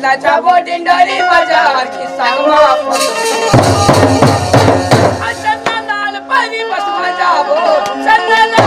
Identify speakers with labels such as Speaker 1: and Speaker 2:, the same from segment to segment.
Speaker 1: ना जाबो डिंडोरी बाजार की संगमा चंदन लाल पानी बस में जाबो चंदन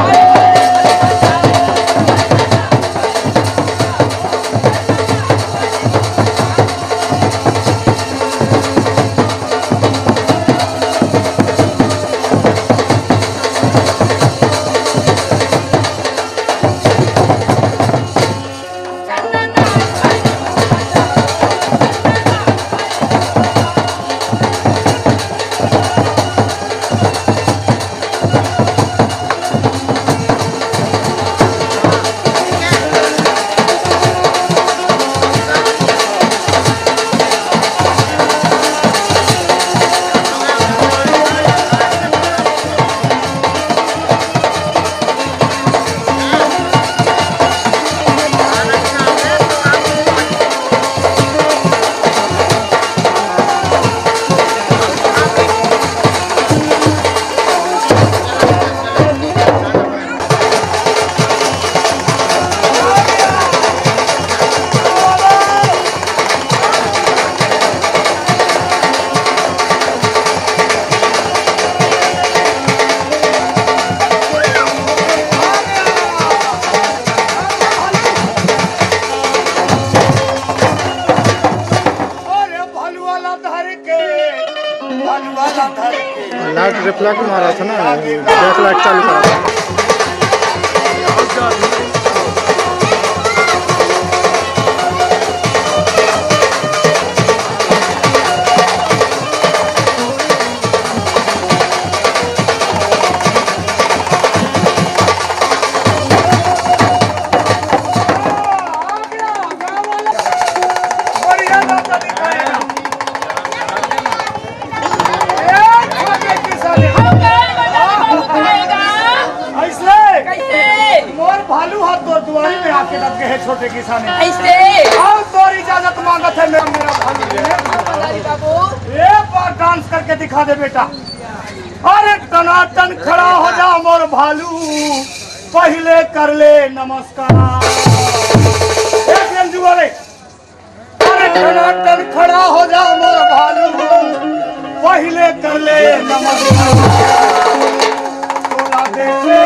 Speaker 2: लाइट रिफ्लेक्ट मारा था ना, बैक लाइट चालू करा था। छोटे किसान
Speaker 1: ऐसे
Speaker 2: और तोर इजाजत मांगत है मेरा
Speaker 1: बाबू
Speaker 2: एक बार डांस करके दिखा दे बेटा। अरे टनाटन खड़ा हो जा मोर भालू, पहले कर ले नमस्कार। एक रंजू वाले, अरे टनाटन खड़ा हो जा मोर भालू, पहले कर ले नमस्कार। तोरा देखे